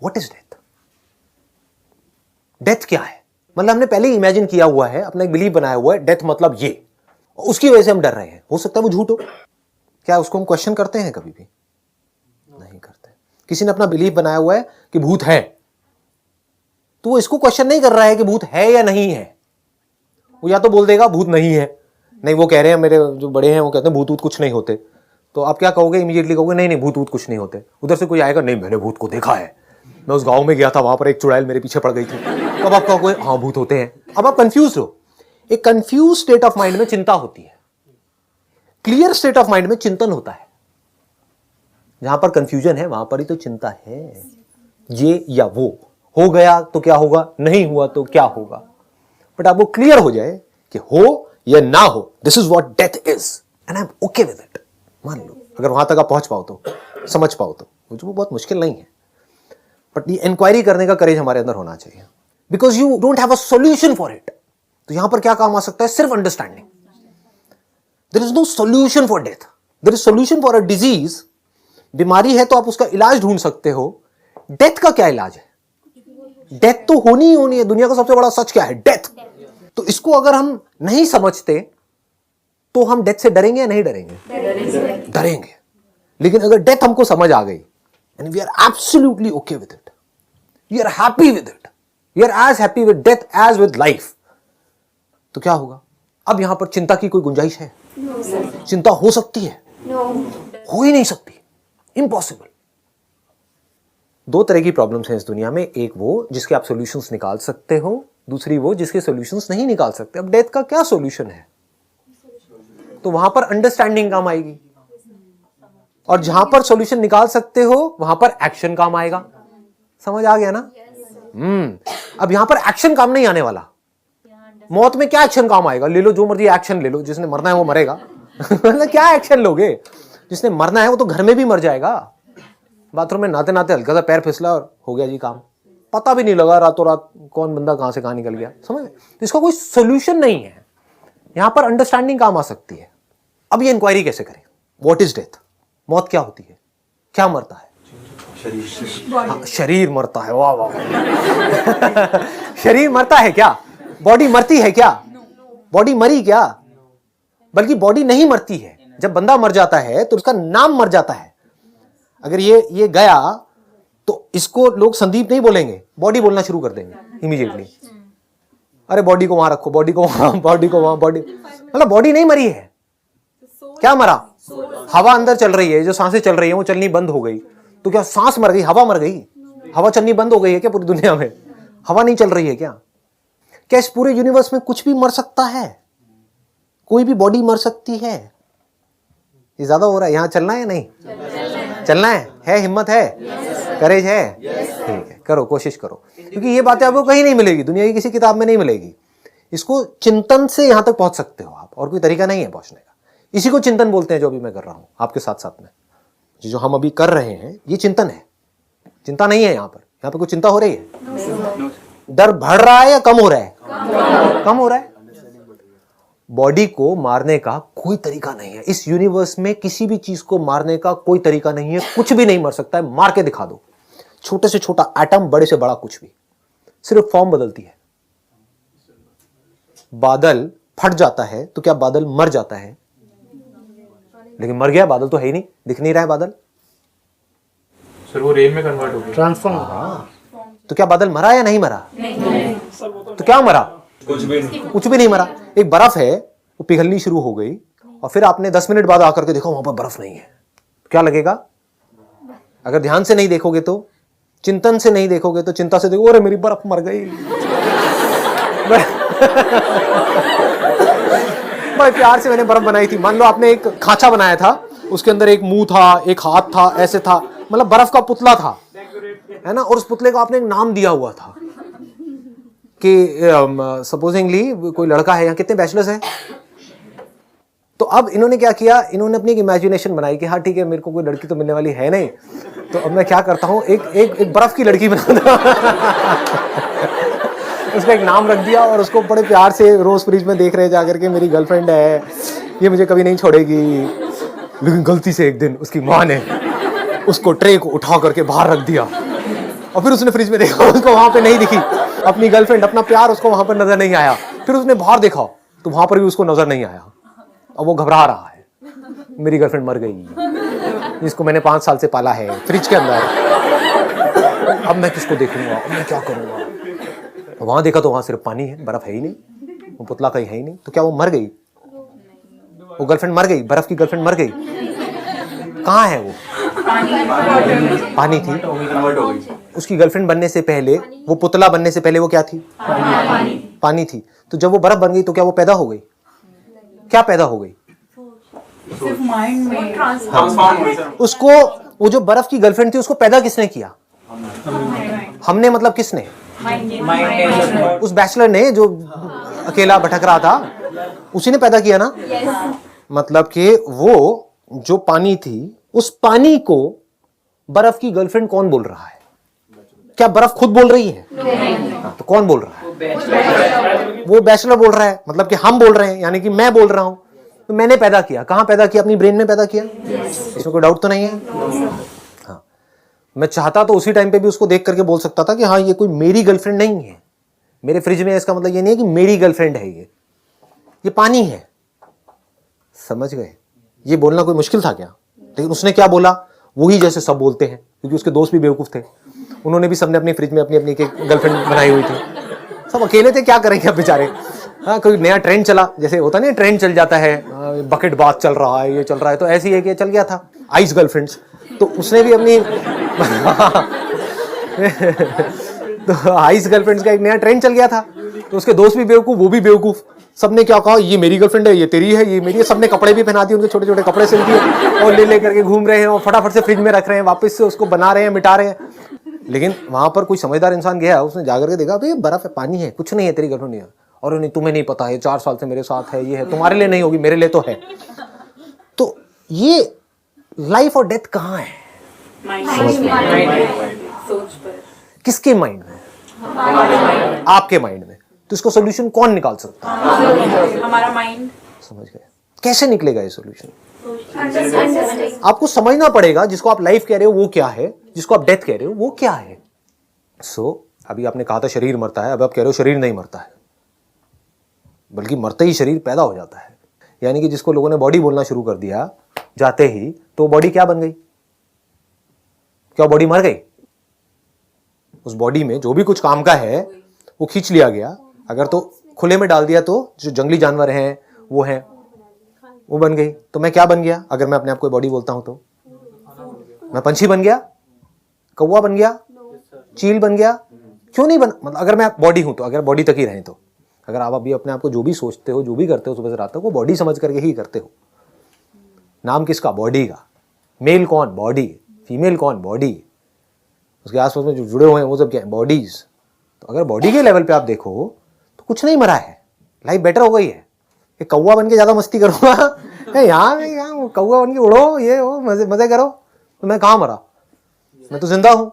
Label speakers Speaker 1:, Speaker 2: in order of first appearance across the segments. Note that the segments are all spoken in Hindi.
Speaker 1: What is death? डेथ क्या है? मतलब हमने पहले ही इमेजिन किया हुआ है, अपना एक बिलीव बनाया हुआ है, डेथ मतलब ये, उसकी वजह से हम डर रहे हैं। हो सकता है वो झूठ हो। क्या उसको हम क्वेश्चन करते हैं? कभी भी नहीं करते। किसी ने अपना बिलीव बनाया हुआ है कि भूत है, तो वो इसको क्वेश्चन नहीं कर रहा है कि भूत है या नहीं है। वो या तो बोल देगा भूत नहीं है, नहीं वो कह रहे हैं, मेरे जो बड़े हैं वो कहते हैं भूत वूत कुछ नहीं होते। तो आप क्या कहोगे? इमीडिएटली कहोगे नहीं नहीं भूत वूत कुछ नहीं होते। उधर से कोई आएगा, नहीं मैंने भूत को देखा है, मैं उस गांव में गया था, वहां पर एक चुड़ैल मेरे पीछे पड़ गई थी। तो अब आप कहोगे हाँ भूत होते हैं। अब आप कंफ्यूज हो। एक कंफ्यूज स्टेट ऑफ माइंड में चिंता होती है, क्लियर स्टेट ऑफ माइंड में चिंतन होता है। जहां पर कंफ्यूजन है वहां पर ही तो चिंता है। ये या वो हो गया तो क्या होगा, नहीं हुआ तो क्या होगा। बट आपको क्लियर हो जाए कि हो या ना हो, this is what death is and I am okay with it. मान लो अगर वहां तक आप पहुंच पाओ तो, समझ पाओ तो, मुझे वो बहुत मुश्किल नहीं है। बट ये इंक्वायरी करने का करेज हमारे अंदर होना चाहिए, because you don't have a solution for it. तो यहां पर क्या काम आ सकता है? सिर्फ understanding. There is no solution for death, there is solution for a disease. बीमारी है तो आप उसका इलाज ढूंढ सकते हो। डेथ का क्या इलाज है? डेथ तो होनी ही होनी है। दुनिया का सबसे बड़ा सच क्या है? डेथ। तो इसको अगर हम नहीं समझते तो हम डेथ से डरेंगे या नहीं डरेंगे? डरेंगे। लेकिन अगर डेथ हमको समझ आ गई and we are absolutely okay with it, we are happy with it, we are as happy with death as with life, तो क्या होगा? अब यहां पर चिंता की कोई गुंजाइश है? चिंता हो सकती है? हो ही नहीं सकती, इम्पॉसिबल। दो तरह की प्रॉब्लम्स हैं इस दुनिया में, एक वो जिसके आप सॉल्यूशंस निकाल सकते हो, दूसरी वो जिसके सॉल्यूशंस नहीं निकाल सकते। अब डेथ का क्या सॉल्यूशन है? तो वहां पर अंडरस्टैंडिंग काम आएगी, और जहां पर सॉल्यूशन निकाल सकते हो वहां पर एक्शन काम आएगा। समझ आ गया ना? अब यहां पर एक्शन काम नहीं आने वाला। मौत में क्या एक्शन काम आएगा? ले लो जो मर्जी एक्शन ले लो, जिसने मरना है वो मरेगा। मतलब क्या एक्शन लोगे? जिसने मरना है वो तो घर में भी मर जाएगा। बाथरूम में नहाते नहाते हल्का सा पैर फिसला और हो गया जी काम, पता भी नहीं लगा रातों रात कौन बंदा कहां से कहां निकल गया। समझ? तो इसका कोई सोल्यूशन नहीं है। यहां पर अंडरस्टैंडिंग काम आ सकती है। अब ये इंक्वायरी कैसे करें? What is death? मौत क्या होती है? क्या मरता है? शरीर। शरीर मरता है। वाह वाह। शरीर मरता है क्या? बॉडी मरती है क्या? बॉडी मरी क्या? बल्कि बॉडी नहीं मरती है। जब बंदा मर जाता है तो उसका नाम मर जाता है। अगर ये गया तो इसको लोग संदीप नहीं बोलेंगे, बॉडी बोलना शुरू कर देंगे इमीडिएटली। अरे बॉडी को वहां रखो, बॉडी को वहां, बॉडी को वहां, बॉडी। मतलब बॉडी नहीं मरी है। क्या मरा? हवा अंदर चल रही है, जो सांसें चल रही है वो चलनी बंद हो गई। तो क्या सांस मर गई? हवा मर गई? हवा चलनी बंद हो गई है क्या पूरी दुनिया में? हवा नहीं चल रही है क्या? क्या इस पूरे यूनिवर्स में कुछ भी मर सकता है? कोई भी बॉडी मर सकती है? ये ज्यादा हो रहा है। यहां चलना है या नहीं चलना है हिम्मत है? करेज है? ठीक है, करो, कोशिश करो, क्योंकि ये बातें आपको कहीं नहीं मिलेगी, दुनिया की किसी किताब में नहीं मिलेगी। इसको चिंतन से यहां तक पहुंच सकते हो आप, और कोई तरीका नहीं है पहुंचने का। इसी को चिंतन बोलते हैं जो अभी मैं कर रहा हूं आपके साथ साथ में। जो हम अभी कर रहे हैं ये चिंतन है, चिंता नहीं है। यहां पर कोई चिंता हो रही है? डर बढ़ रहा है या कम हो रहा है? कम हो रहा है। बॉडी को मारने का कोई तरीका नहीं है इस यूनिवर्स में। किसी भी चीज को मारने का कोई तरीका नहीं है। कुछ भी नहीं मर सकता है। मार के दिखा दो, छोटे से छोटा एटम, बड़े से बड़ा कुछ भी, सिर्फ फॉर्म बदलती है। बादल फट जाता है तो क्या बादल मर जाता है? लेकिन मर गया, बादल तो है ही नहीं, दिख नहीं रहा है बादल।
Speaker 2: सर वो रेन में कन्वर्ट हो गया, ट्रांसफॉर्म।
Speaker 1: तो क्या बादल मरा या नहीं मरा? नहीं। तो क्या मरा? कुछ भी नहीं मरा। एक बर्फ है, वो पिघलनी शुरू हो गई और फिर आपने 10 मिनट बाद आकर के देखा वहां पर बर्फ नहीं है, क्या लगेगा? अगर ध्यान से नहीं देखोगे तो, चिंतन से नहीं देखोगे तो, चिंता से देखो, अरे मेरी बर्फ मर गई। बड़े प्यार से मैंने बर्फ बनाई थी। मान लो आपने एक खांचा बनाया था, उसके अंदर एक मुंह था, एक हाथ था, ऐसे था, मतलब बर्फ का पुतला था, है ना। और उस पुतले को आपने एक नाम दिया हुआ था कि सपोजिंगली कोई लड़का है। यहाँ कितने बैचलर्स हैं? तो अब इन्होंने क्या किया, इन्होंने अपनी एक इमेजिनेशन बनाई कि हाँ ठीक है, मेरे को कोई लड़की तो मिलने वाली है नहीं, तो अब मैं क्या करता हूँ, एक बर्फ की लड़की बनाता। उसका एक नाम रख दिया और उसको बड़े प्यार से रोज फ्रिज में देख रहे जाकर के, मेरी गर्लफ्रेंड है, ये मुझे कभी नहीं छोड़ेगी। लेकिन गलती से एक दिन उसकी माँ ने उसको ट्रे को उठा करके बाहर रख दिया और फिर उसने फ्रिज में देखा, उसको वहां पे नहीं दिखी अपनी गर्लफ्रेंड, अपना प्यार उसको वहां पर नजर नहीं आया। फिर उसने बाहर देखा तो वहां पर भी उसको नजर नहीं आया। अब वो घबरा रहा है, मेरी गर्लफ्रेंड मर गई जिसको मैंने 5 साल से पाला है फ्रिज के अंदर, अब मैं किसको देखूंगा, अब मैं क्या करूंगा। वहां देखा तो वहां सिर्फ पानी है, बर्फ है ही नहीं, वो पुतला कहीं है ही नहीं। तो क्या वो मर गई? वो गर्लफ्रेंड मर गई, बर्फ की गर्लफ्रेंड मर गई। कहाँ है वो? पानी थी। उसकी गर्लफ्रेंड बनने से पहले, वो पुतला बनने से पहले वो क्या थी? पानी थी। तो जब वो बर्फ बन गई तो क्या वो पैदा हो गई? क्या पैदा हो गई?
Speaker 3: सिर्फ माइंड में
Speaker 1: उसको, वो जो बर्फ की गर्लफ्रेंड थी उसको पैदा किसने किया? हमने, मतलब किसने? उस बैचलर ने जो अकेला भटक रहा था, उसी ने पैदा किया ना। मतलब कि वो जो पानी थी, उस पानी को बर्फ की गर्लफ्रेंड कौन बोल रहा है? क्या बर्फ खुद बोल रही है? हाँ, तो कौन बोल रहा है? वो बैचलर बोल रहा है, मतलब कि हम बोल रहे हैं, यानी कि मैं बोल रहा हूं। तो मैंने पैदा किया, कहां पैदा किया? अपनी ब्रेन में पैदा किया। इसमें कोई डाउट तो नहीं है। हाँ, मैं चाहता तो उसी टाइम पे भी उसको देख करके बोल सकता था कि हाँ ये कोई मेरी गर्लफ्रेंड नहीं है, मेरे फ्रिज में, इसका मतलब ये नहीं है कि मेरी गर्लफ्रेंड है, ये पानी है। समझ गए? ये बोलना कोई मुश्किल था क्या? लेकिन उसने क्या बोला? वही जैसे सब बोलते हैं, क्योंकि उसके दोस्त भी बेवकूफ थे। उन्होंने भी सबने अपनी फ्रिज में अपनी अपनी गर्लफ्रेंड बनाई हुई थी। सब अकेले थे, क्या करेंगे अब बेचारे। हाँ, कोई नया ट्रेंड चला, जैसे होता नहीं, ट्रेंड चल जाता है, बकेट बाथ चल रहा है, ये चल रहा है, तो ऐसी है कि चल गया था आइस गर्लफ्रेंड्स। तो उसने भी अपनी तो आइस गर्लफ्रेंड्स का एक नया ट्रेंड चल गया था। तो उसके दोस्त भी बेवकूफ, वो भी बेवकूफ। सबने क्या कहा, ये मेरी गर्लफ्रेंड है, ये तेरी है, ये मेरी है। सबने कपड़े भी पहना दिए, उनके छोटे छोटे कपड़े सिल दिए और ले करके घूम रहे हैं और फटाफट से फ्रिज में रख रहे हैं, वापस से उसको बना रहे हैं, मिटा रहे हैं। लेकिन वहां पर कोई समझदार इंसान गया, उसने जाकर के देखा, भाई बर्फ है, पानी है, कुछ नहीं है, तेरी गर्लफ्रेंड नहीं है। और नहीं, तुम्हें नहीं पता है, 4 साल से मेरे साथ है, ये है, तुम्हारे लिए नहीं होगी, मेरे लिए तो है। तो ये लाइफ और डेथ कहाँ है? किसके माइंड में? आपके माइंड में। तो इसको सोल्यूशन कौन निकाल सकता है?
Speaker 3: हमारा माइंड।
Speaker 1: समझ गए? कैसे निकलेगा ये सोल्यूशन? आपको समझना पड़ेगा, जिसको आप लाइफ कह रहे हो वो क्या है, जिसको आप डेथ कह रहे हो वो क्या है। अभी आपने कहा था शरीर मरता है, अब आप कह रहे हो शरीर नहीं मरता है, बल्कि मरते ही शरीर पैदा हो जाता है। यानी कि जिसको लोगों ने बॉडी बोलना शुरू कर दिया जाते ही, तो बॉडी क्या बन गई? क्या बॉडी मर गई? उस बॉडी में जो भी कुछ काम का है वो खींच लिया गया। अगर तो खुले में डाल दिया तो जो जंगली जानवर हैं वो हैं, वो बन गई। तो मैं क्या बन गया? अगर मैं अपने आप को बॉडी बोलता हूं तो मैं पंछी बन गया, कौवा बन गया, चील बन गया। क्यों नहीं बन, मतलब अगर मैं बॉडी हूं तो, अगर बॉडी तक ही रहें तो, अगर आप अभी अपने आप को जो भी सोचते हो, जो भी करते हो सुबह से रात तक, वो बॉडी समझ करके ही करते हो। नाम किसका? बॉडी का। मेल कौन? बॉडी। फीमेल कौन? बॉडी। उसके आसपास में जो जुड़े हुए हैं वो सब क्या है? बॉडीज। तो अगर बॉडी के लेवल पे आप देखो तो कुछ नहीं मरा है, लाइफ बेटर हो गई है। ये कौवा बन के ज्यादा मस्ती करूंगा, यहाँ कौवा बन के उड़ो, ये हो, मजे करो, तो मैं कहाँ मरा? मैं तो जिंदा हूं।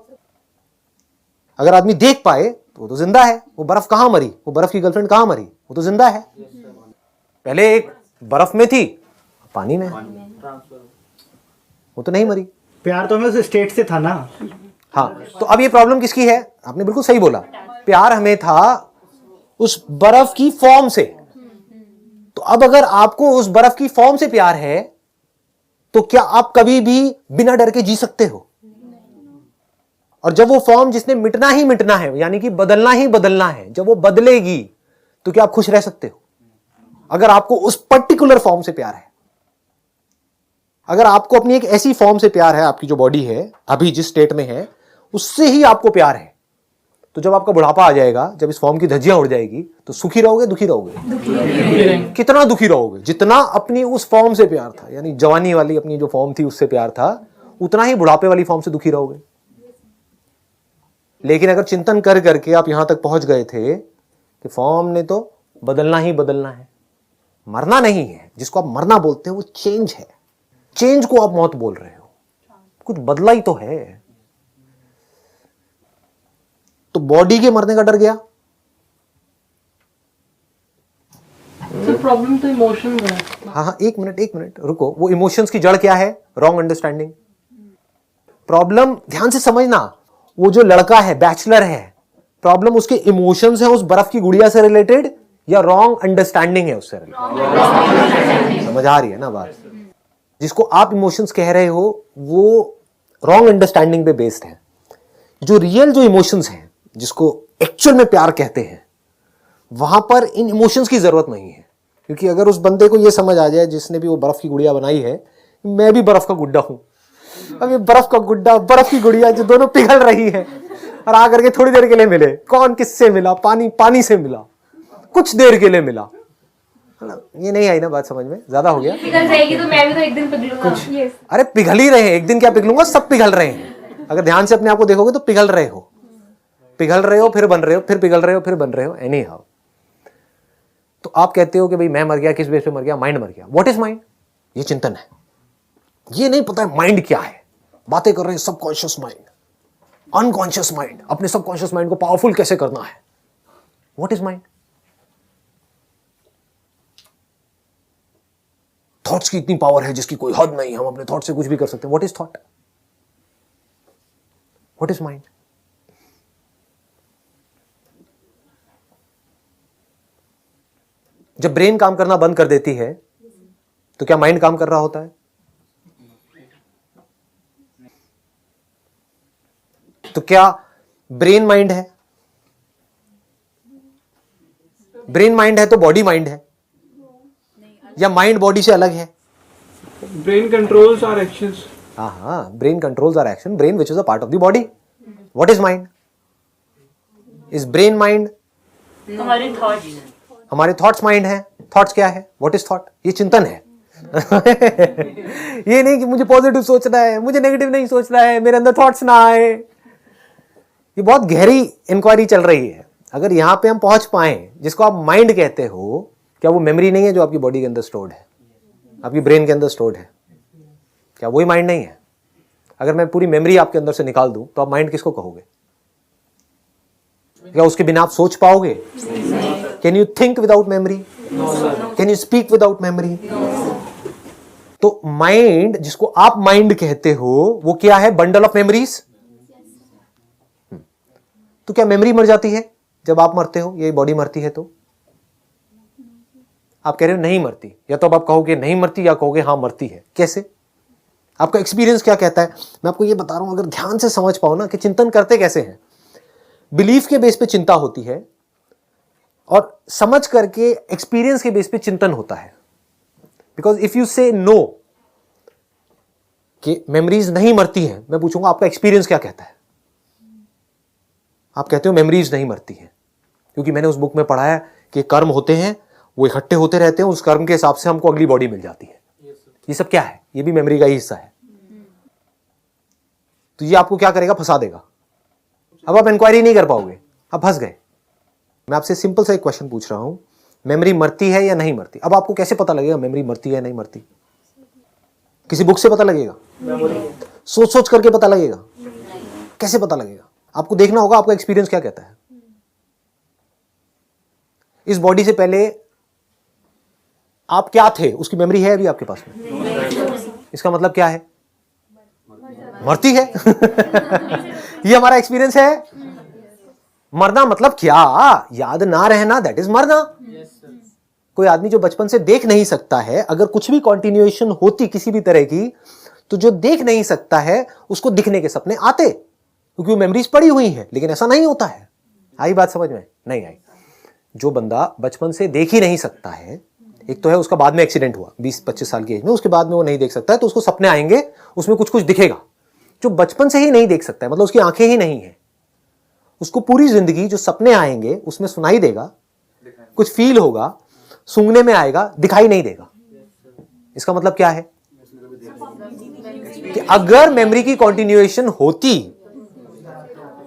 Speaker 1: अगर आदमी देख पाए तो वो तो जिंदा है। वो बर्फ कहाँ मरी? वो बर्फ की गर्लफ्रेंड कहाँ मरी? वो तो जिंदा है। पहले एक बर्फ में थी, पानी में, वो तो नहीं मरी।
Speaker 4: प्यार तो हमें उस स्टेट से था ना।
Speaker 1: हाँ, तो अब ये प्रॉब्लम किसकी है? आपने बिल्कुल सही बोला, प्यार हमें था उस बर्फ की फॉर्म से। तो अब अगर आपको उस बर्फ की फॉर्म से प्यार है तो क्या आप कभी भी बिना डर के जी सकते हो? और जब वो फॉर्म जिसने मिटना ही मिटना है, यानी कि बदलना ही बदलना है, जब वो बदलेगी तो क्या आप खुश रह सकते हो? अगर आपको उस पर्टिकुलर फॉर्म से प्यार है, अगर आपको अपनी एक ऐसी फॉर्म से प्यार है, आपकी जो बॉडी है अभी जिस स्टेट में है उससे ही आपको प्यार है, तो जब आपका बुढ़ापा आ जाएगा, जब इस फॉर्म की धज्जियां उड़ जाएगी, तो सुखी रहोगे, दुखी रहोगे? कितना दुखी रहोगे? जितना अपनी उस फॉर्म से प्यार था, यानी जवानी वाली अपनी जो फॉर्म थी उससे प्यार था, उतना ही बुढ़ापे वाली फॉर्म से दुखी रहोगे। लेकिन अगर चिंतन कर करके आप यहां तक पहुंच गए थे कि फॉर्म ने तो बदलना ही बदलना है, मरना नहीं है। जिसको आप मरना बोलते हो वो चेंज है, चेंज को आप मौत बोल रहे हो, कुछ बदला ही तो है। तो बॉडी के मरने का डर गया।
Speaker 5: तो प्रॉब्लम तो इमोशन है।
Speaker 1: हाँ, एक मिनट रुको। वो इमोशंस की जड़ क्या है? Wrong understanding. प्रॉब्लम ध्यान से समझना, वो जो लड़का है, बैचलर है, प्रॉब्लम उसके इमोशंस है उस बर्फ की गुड़िया से रिलेटेड या रॉन्ग अंडरस्टैंडिंग है उससे रिलेटेड? समझ आ रही है ना बात? जिसको आप इमोशंस कह रहे हो वो रॉन्ग अंडरस्टैंडिंग पे बेस्ड है। जो रियल जो इमोशंस हैं, जिसको एक्चुअल में प्यार कहते हैं, वहां पर इन इमोशंस की जरूरत नहीं है। क्योंकि अगर उस बंदे को ये समझ आ जाए, जिसने भी वो बर्फ की गुड़िया बनाई है, मैं भी बर्फ का गुड्डा हूं, अब ये बर्फ का गुड्डा, बर्फ की गुड़िया जो दोनों पिघल रही है और आकर के थोड़ी देर के लिए मिले, कौन किससे मिला? पानी पानी से मिला, कुछ देर के लिए मिला। ये नहीं आई ना बात समझ में? ज्यादा हो गया?
Speaker 3: पिघल जाएगी तो मैं भी तो एक दिन पिघलूंगा। Yes.
Speaker 1: अरे पिघल ही रहे हैं, एक दिन क्या पिघलूंगा, सब पिघल रहे हैं। अगर ध्यान से अपने आप को देखोगे तो पिघल रहे हो, फिर बन रहे हो, फिर पिघल रहे हो, फिर बन रहे हो, एनी हाउ। तो आप कहते हो कि भाई मैं मर गया, किस बेस पे मर गया? माइंड मर गया। What is mind? ये चिंतन है। ये नहीं पता है माइंड क्या है, बातें कर रहे हैं सबकॉन्शियस माइंड, अनकॉन्शियस माइंड, अपने सबकॉन्शियस माइंड को पावरफुल कैसे करना है। What is mind? थॉट्स की इतनी पावर है जिसकी कोई हद नहीं, हम अपने थॉट से कुछ भी कर सकते हैं। What is thought? What is mind? जब ब्रेन काम करना बंद कर देती है तो क्या माइंड काम कर रहा होता है? तो क्या ब्रेन माइंड है? ब्रेन माइंड है तो बॉडी माइंड है, या माइंड बॉडी से अलग है?
Speaker 2: Brain controls our actions.
Speaker 1: हाँ, brain controls our action, brain which is a part of the body. What is mind? Is brain mind?
Speaker 3: हमारे थॉट्स,
Speaker 1: हमारे थॉट्स माइंड है। थॉट्स क्या है? What is thought? ये चिंतन है। ये नहीं कि मुझे पॉजिटिव सोचना है, मुझे नेगेटिव नहीं सोचना है, मेरे अंदर थॉट्स ना आए। ये बहुत गहरी इंक्वायरी चल रही है। अगर यहां पे हम पहुंच पाए, जिसको आप माइंड कहते हो, क्या वो मेमोरी नहीं है जो आपकी बॉडी के अंदर स्टोर्ड है, आपकी ब्रेन के अंदर स्टोर्ड है? क्या वही माइंड नहीं है? अगर मैं पूरी मेमोरी आपके अंदर से निकाल दूं तो आप माइंड किसको कहोगे? क्या उसके बिना आप सोच पाओगे? Can you think without memory? Can you speak without memory? तो माइंड, जिसको आप माइंड कहते हो, वो क्या है? Bundle of memories. तो क्या मेमोरी मर जाती है जब आप मरते हो, ये बॉडी मरती है? तो आप कह रहे हो नहीं मरती, या तो अब आप कहोगे नहीं मरती या कहोगे हाँ मरती है। कैसे? आपका एक्सपीरियंस क्या कहता है? मैं आपको ये बता रहा हूं, अगर ध्यान से समझ पाओ ना कि चिंतन करते कैसे हैं। बिलीफ के बेस पे चिंता होती है और समझ करके एक्सपीरियंस के बेस पे चिंतन होता है। बिकॉज इफ यू से नो कि मेमोरीज नहीं मरती हैं, मैं पूछूंगा आपका एक्सपीरियंस क्या कहता है? आप कहते हो मेमोरीज नहीं मरती हैं, क्योंकि मैंने उस बुक में पढ़ा है कि कर्म होते हैं, वो इकट्ठे होते रहते हैं, उस कर्म के हिसाब से हमको अगली बॉडी मिल जाती है। ये सब क्या है? ये भी मेमोरी का ही हिस्सा है। तो ये आपको क्या करेगा? फंसा देगा। अब आप इंक्वायरी नहीं कर पाओगे, आप फंस गए। मैं आपसे सिंपल सा एक क्वेश्चन पूछ रहा हूं, मेमोरी मरती है या नहीं मरती? अब आपको कैसे पता लगेगा मेमोरी मरती है या नहीं मरती? किसी बुक से पता लगेगा? सोच सोच करके पता लगेगा? कैसे पता लगेगा? आपको देखना होगा आपका एक्सपीरियंस क्या कहता है। इस बॉडी से पहले आप क्या थे, उसकी मेमोरी है अभी आपके पास में? इसका मतलब क्या है? मरती है। ये हमारा एक्सपीरियंस है। मरना मतलब क्या? याद ना रहना, दैट इज मरना। कोई आदमी जो बचपन से देख नहीं सकता है, अगर कुछ भी कंटिन्यूएशन होती किसी भी तरह की, तो जो देख नहीं सकता है उसको दिखने के सपने आते, क्योंकि वो मेमोरीज पड़ी हुई हैं। लेकिन ऐसा नहीं होता है। आई बात समझ में? नहीं आई। जो बंदा बचपन से देख ही नहीं सकता है, एक तो है उसका बाद में एक्सीडेंट हुआ 20-25 साल की एज में, उसके बाद में वो नहीं देख सकता है, तो उसको सपने आएंगे, उसमें कुछ कुछ दिखेगा। जो बचपन से ही नहीं देख सकता है, मतलब उसकी आंखें ही नहीं है, उसको पूरी जिंदगी जो सपने आएंगे उसमें सुनाई देगा, कुछ फील होगा, सूंघने में आएगा, दिखाई नहीं देगा। इसका मतलब क्या है? कि अगर मेमोरी की कंटिन्यूएशन होती,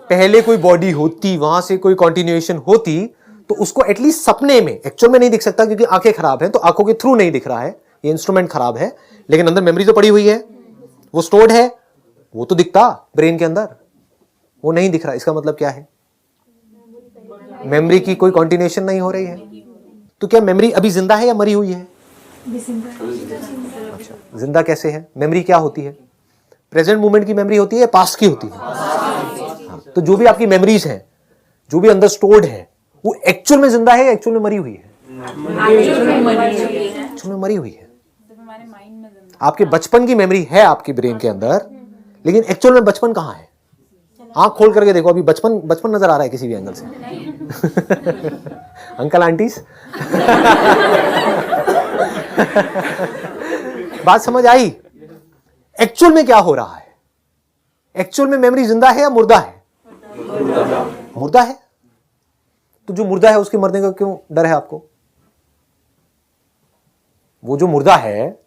Speaker 1: पहले कोई बॉडी होती, वहां से कोई कंटिन्यूएशन होती, तो उसको एटलीस्ट सपने में, एक्चुअल में नहीं दिख सकता क्योंकि आंखें खराब हैं, तो आंखों के थ्रू नहीं दिख रहा है, ये इंस्ट्रूमेंट खराब है, लेकिन अंदर मेमोरी तो पड़ी हुई है, वो स्टोर्ड है, वो तो दिखता ब्रेन के अंदर, वो नहीं दिख रहा। इसका मतलब क्या है? मेमोरी की कोई कंटिन्यूएशन नहीं हो रही है। तो क्या मेमोरी अभी जिंदा है या मरी हुई है? अच्छा, जिंदा कैसे है? मेमोरी क्या होती है? प्रेजेंट मोमेंट की मेमोरी होती है या पास्ट की होती है? हाँ, तो जो भी आपकी मेमोरीज हैं, जो भी अंदर स्टोर्ड है, वो एक्चुअल में जिंदा है या एक्चुअल में मरी हुई है? एक्चुअल में मरी हुई है। आपके बचपन की मेमोरी है आपके ब्रेन के अंदर, लेकिन एक्चुअल में बचपन कहाँ है? आंख खोल करके देखो, अभी बचपन बचपन नजर आ रहा है किसी भी एंगल से? अंकल आंटीज बात समझ आई? एक्चुअल में क्या हो रहा है? एक्चुअल में मेमोरी जिंदा है या मुर्दा है? मुर्दा है। तो जो मुर्दा है उसके मरने का क्यों डर है आपको? वो जो मुर्दा है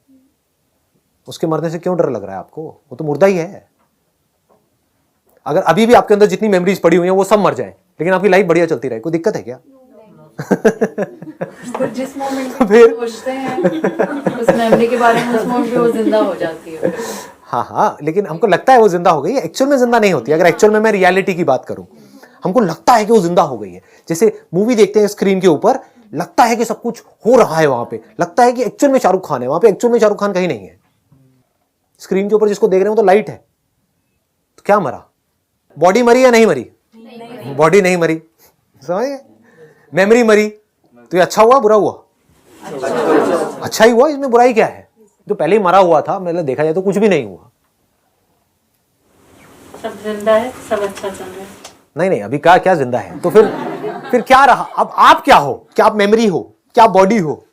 Speaker 1: उसके मरने से क्यों डर लग रहा है आपको? वो तो मुर्दा ही है। अगर अभी भी आपके अंदर जितनी मेमोरीज पड़ी हुई हैं वो सब मर जाएं, लेकिन आपकी लाइफ बढ़िया चलती रहे, कोई दिक्कत है क्या?
Speaker 5: जिस मोमेंट में सोचते हैं उस मेमोरी के बारे में, उस मोमेंट पे वो जिंदा हो जाती है।
Speaker 1: हाँ, लेकिन हमको लगता है वो जिंदा हो गई है, एक्चुअल में जिंदा नहीं होती। अगर एक्चुअल में मैं रियलिटी की बात करूं, हमको लगता है कि वो जिंदा हो गई है। जैसे मूवी देखते हैं स्क्रीन के ऊपर, लगता है कि सब कुछ हो रहा है वहां पे, लगता है कि एक्चुअल में शाहरुख खान है वहां पे, एक्चुअल में शाहरुख खान कहीं नहीं है। स्क्रीन के ऊपर जिसको देख रहे हो तो लाइट है, तो क्या मरा? बॉडी मरी या नहीं मरी? बॉडी नहीं मरी, समझ? मेमोरी मरी, तो ये अच्छा हुआ बुरा हुआ? अच्छा ही हुआ, इसमें बुराई क्या है? जो पहले ही मरा हुआ था, मतलब देखा जाए तो कुछ भी नहीं हुआ।
Speaker 3: सब जिंदा है, सब अच्छा चल रहा है।
Speaker 1: नहीं, अभी क्या जिंदा है? तो फिर क्या रहा? अब आप क्या हो? क्या आप मेमोरी हो? क्या आप बॉडी हो?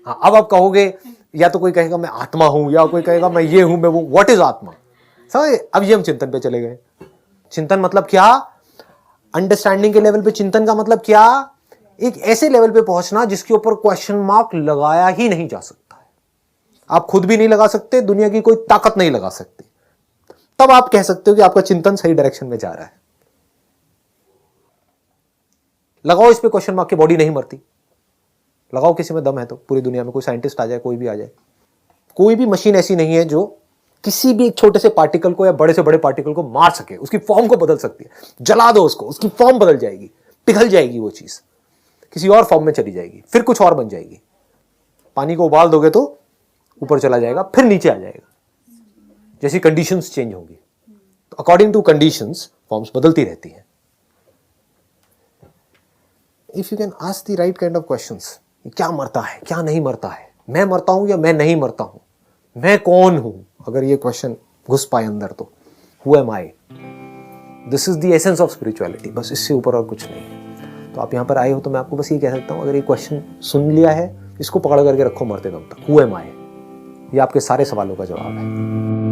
Speaker 1: हाँ, अब आप कहोगे, या तो कोई कहेगा मैं आत्मा हूं, या कोई कहेगा मैं ये हूं, मैं वो। व्हाट इज आत्मा? समझ? अब ये हम चिंतन पे चले गए। चिंतन मतलब क्या? अंडरस्टैंडिंग के लेवल पे चिंतन का मतलब क्या? एक ऐसे लेवल पे पहुंचना जिसके ऊपर क्वेश्चन मार्क लगाया ही नहीं जा सकता है। आप खुद भी नहीं लगा सकते, दुनिया की कोई ताकत नहीं लगा सकती। तब आप कह सकते हो कि आपका चिंतन सही डायरेक्शन में जा रहा है। लगाओ इस पे क्वेश्चन मार्क, की बॉडी नहीं मरती। लगाओ किसी में दम है तो, पूरी दुनिया में कोई साइंटिस्ट आ जाए, कोई भी आ जाए, कोई भी मशीन ऐसी नहीं है जो किसी भी एक छोटे से पार्टिकल को या बड़े से बड़े पार्टिकल को मार सके, उसकी फॉर्म को बदल सकती है। जला दो उसको, उसकी फॉर्म बदल जाएगी, पिघल जाएगी, वो चीज किसी और फॉर्म में चली जाएगी, फिर कुछ और बन जाएगी। पानी को उबाल दोगे तो ऊपर चला जाएगा, फिर नीचे आ जाएगा, जैसी कंडीशंस चेंज होंगी। तो अकॉर्डिंग टू कंडीशंस फॉर्म्स बदलती रहती हैं। If you can ask the right kind of questions, क्या मरता है, क्या नहीं मरता है, मैं मरता हूं या मैं नहीं मरता हूं, मैं कौन हूं, अगर ये क्वेश्चन घुस पाए अंदर तो who am I? This is the essence of spirituality. बस इससे ऊपर और कुछ नहीं है। तो आप यहां पर आए हो तो मैं आपको बस ये कह सकता हूं, अगर ये क्वेश्चन सुन लिया है, इसको पकड़ करके रखो मरते दम तक। हु एम आई? ये आपके सारे सवालों का जवाब है।